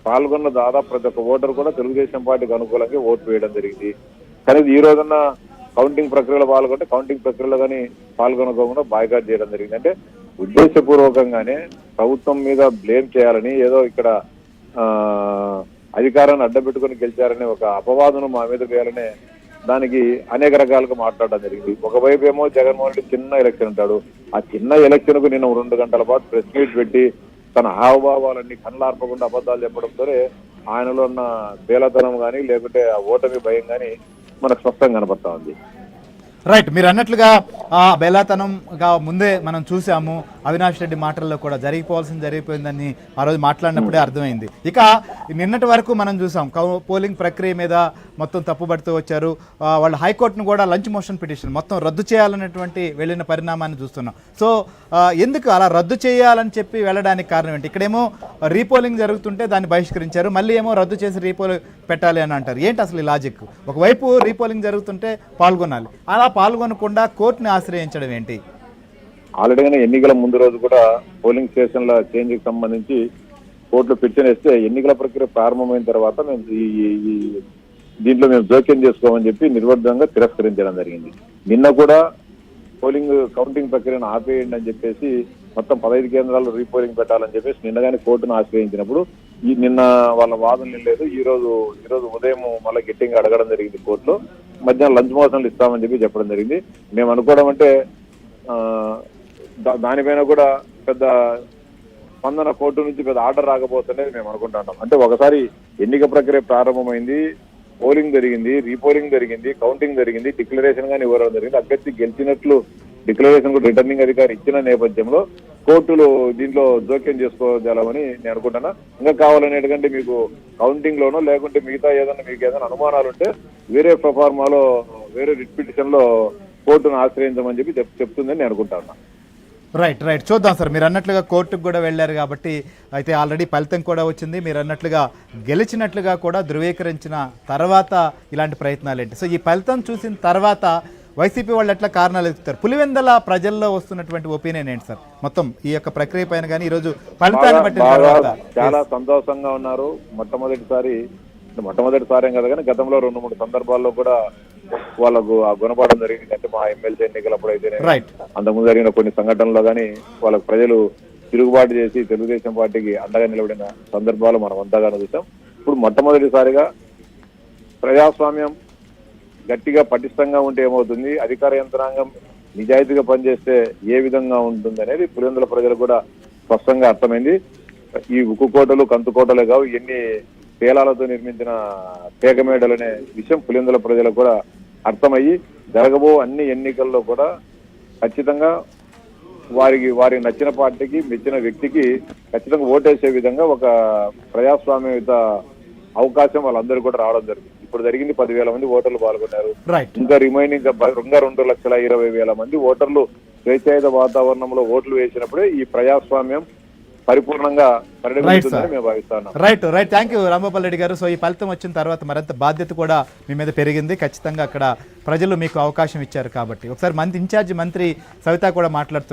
పాల్గొన్న దాదాపు ప్రతి ఒక్క ఓటర్ కూడా తెలుగుదేశం పార్టీకి అనుకూలంగా ఓటు వేయడం జరిగింది. కానీ ఈ రోజున కౌంటింగ్ ప్రక్రియలో పాల్గొంటే కౌంటింగ్ ప్రక్రియలో కానీ పాల్గొనకుండా బాయ్కాట్ చేయడం జరిగింది. అంటే ఉద్దేశపూర్వకంగానే ప్రభుత్వం మీద బ్లేమ్ చేయాలని, ఏదో ఇక్కడ అధికారాన్ని అడ్డపెట్టుకుని గెలిచారనే ఒక అపవాదును మా మీద వేయాలనే దానికి అనేక రకాలుగా మాట్లాడడం జరిగింది. ఒకవైపు ఏమో జగన్మోహన్ రెడ్డి చిన్న ఎలక్షన్ అంటాడు. ఆ చిన్న ఎలక్షన్ కు నేను 2 గంటల పాటు ప్రెస్ మీట్ పెట్టి తన హావభావాలన్నీ కళ్ళార్పకుండా అబద్ధాలు చెప్పడంతోనే ఆయనలో ఉన్న బేలతనం కానీ లేకుంటే ఆ ఓటమి భయం కానీ మనకు స్పష్టంగా కనపడతా ఉంది. రైట్, మీరు అన్నట్లుగా బేలాతనంగా ముందే మనం చూసాము. అవినాష్ రెడ్డి మాటల్లో కూడా జరిగిపోవాల్సింది జరిగిపోయిందని ఆ రోజు మాట్లాడినప్పుడే అర్థమైంది. ఇక నిన్నటి వరకు మనం చూసాం పోలింగ్ ప్రక్రియ మీద మొత్తం తప్పుబడుతూ వచ్చారు. వాళ్ళు హైకోర్టును కూడా లంచ్ మోషన్ పిటిషన్ మొత్తం రద్దు చేయాలన్నటువంటి వెళ్ళిన పరిణామాన్ని చూస్తున్నాం. సో ఎందుకు అలా రద్దు చేయాలని చెప్పి వెళ్ళడానికి కారణం ఏంటి? ఇక్కడేమో రీపోలింగ్ జరుగుతుంటే దాన్ని బహిష్కరించారు, మళ్ళీ ఏమో రద్దు చేసి రీపోలింగ్ పెట్టాలి అని అంటారు. ఏంటి అసలు ఈ లాజిక్? ఒకవైపు రీపోలింగ్ జరుగుతుంటే పాల్గొనాలి, అలా పాల్గొనకుండా కోర్టుని ఆశ్రయించడం ఏంటి? ఆల్రెడీగానే ఎన్నికల ముందు రోజు కూడా పోలింగ్ స్టేషన్ల చేంజ్ కి సంబంధించి కోర్టులో పిటిషన్ వేస్తే ఎన్నికల ప్రక్రియ ప్రారంభమైన తర్వాత మేము దీంట్లో మేము జోక్యం చేసుకోమని చెప్పి నిర్వర్ధంగా తిరస్కరించడం జరిగింది. నిన్న కూడా పోలింగ్ కౌంటింగ్ ప్రక్రియను ఆపేయండి అని చెప్పేసి మొత్తం 15 కేంద్రాలు రీపోలింగ్ పెట్టాలని చెప్పేసి నిన్నగానే కోర్టును ఆశ్రయించినప్పుడు నిన్న వాళ్ళ వాదన లేదు. ఈ రోజు ఉదయం మళ్ళీ గట్టిగా అడగడం జరిగింది కోర్టులో. మధ్యాహ్నం లంచ్ మోషన్లు ఇస్తామని చెప్పడం జరిగింది. మేము అనుకోవడం అంటే దానిపైన కూడా పెద్ద స్పందన కోర్టు నుంచి పెద్ద ఆర్డర్ రాకపోతుండే మేము అనుకుంటున్నాం. అంటే ఒకసారి ఎన్నిక ప్రక్రియ ప్రారంభమైంది, పోలింగ్ జరిగింది, రీపోలింగ్ జరిగింది, కౌంటింగ్ జరిగింది, డిక్లరేషన్ గానీ ఇవ్వడం జరిగింది. అభ్యర్థి గెలిచినట్లు డిక్లరేషన్ కూడా రిటర్నింగ్ అధికారి ఇచ్చిన నేపథ్యంలో కోర్టులు దీంట్లో జోక్యం చేసుకోవాలని నేను అనుకుంటున్నా. ఇంకా కావాలని ఎందుకంటే మీకు కౌంటింగ్ లోనో లేకుంటే మిగతా మీకు ఏదైనా అనుమానాలు ఉంటే వేరే ప్రొఫార్మాలో వేరే రిట్ పిటిషన్ లో కోర్టును ఆశ్రయించమని చెప్పి చెప్తుందని నేను అనుకుంటున్నా. రైట్, చూద్దాం సార్. మీరు అన్నట్లుగా కోర్టుకు కూడా వెళ్ళారు కాబట్టి అయితే ఆల్రెడీ ఫలితం కూడా వచ్చింది. మీరు అన్నట్లుగా గెలిచినట్లుగా కూడా ధృవీకరించిన తర్వాత ఇలాంటి ప్రయత్నాలు ఏంటి? సో ఈ ఫలితం చూసిన తర్వాత వైసీపీ వాళ్ళు ఎట్లా కారణాలు ఎత్తుతారు? పులివెందల ప్రజల్లో వస్తున్నటువంటి ఒపీనియన్ ఏంటి సార్ మొత్తం ఈ యొక్క ప్రక్రియ పైన? కానీ ఈరోజు ఫలితాన్ని బట్టిన తర్వాత చాలా సంతోషంగా ఉన్నారు. మొట్టమొదటిసారి కదా, కానీ గతంలో 2-3 సందర్భాల్లో కూడా వాళ్ళకు ఆ గుణపడడం జరిగింది. అంటే మా ఎమ్మెల్సీ ఎన్నికలప్పుడు అయితే అంతకుముందు జరిగిన కొన్ని సంఘటనల్లో కానీ వాళ్ళకు ప్రజలు తిరుగుబాటు చేసి తెలుగుదేశం పార్టీకి అండగా నిలబడిన సందర్భాలు మనం అంతగానో చూసాం. ఇప్పుడు మొట్టమొదటిసారిగా ప్రజాస్వామ్యం గట్టిగా పటిష్టంగా ఉంటే ఏమవుతుంది, అధికార యంత్రాంగం నిజాయితీగా పనిచేస్తే ఏ విధంగా ఉంటుంది అనేది పులివెందుల ప్రజలకు కూడా స్పష్టంగా అర్థమైంది. ఈ ఉక్కు కోటలు కంచుకోటలే కావు, ఎన్ని పేలాలతో నిర్మించిన పేకమేడలు అనే విషయం పులివెందుల ప్రజలకు కూడా అర్థమయ్యి జరగబో అన్ని ఎన్నికల్లో కూడా ఖచ్చితంగా వారికి నచ్చిన పార్టీకి మెచ్చిన వ్యక్తికి ఖచ్చితంగా ఓటేసే విధంగా ఒక ప్రజాస్వామ్యయుత అవకాశం వాళ్ళందరూ కూడా రావడం జరిగింది. ఇప్పుడు జరిగింది 10,000 మంది ఓటర్లు పాల్గొన్నారు. ఇంకా రిమైనింగ్ 2,20,000 మంది ఓటర్లు స్వేచ్ఛాయుత వాతావరణంలో ఓట్లు వేసినప్పుడే ఈ ప్రజాస్వామ్యం పరిపూర్ణంగా పరిణమిస్తుందని మేము భావిస్తున్నాం. Right, thank you Rambhupal Reddy గారు. సో ఈ ఫలితం వచ్చిన తర్వాత మరింత బాధ్యత కూడా మీ మీద పెరిగింది. ఖచ్చితంగా అక్కడ ప్రజలు మీకు అవకాశం ఇచ్చారు కాబట్టి ఒకసారి ఇన్ఛార్జి మంత్రి సవిత కూడా మాట్లాడుతున్నారు.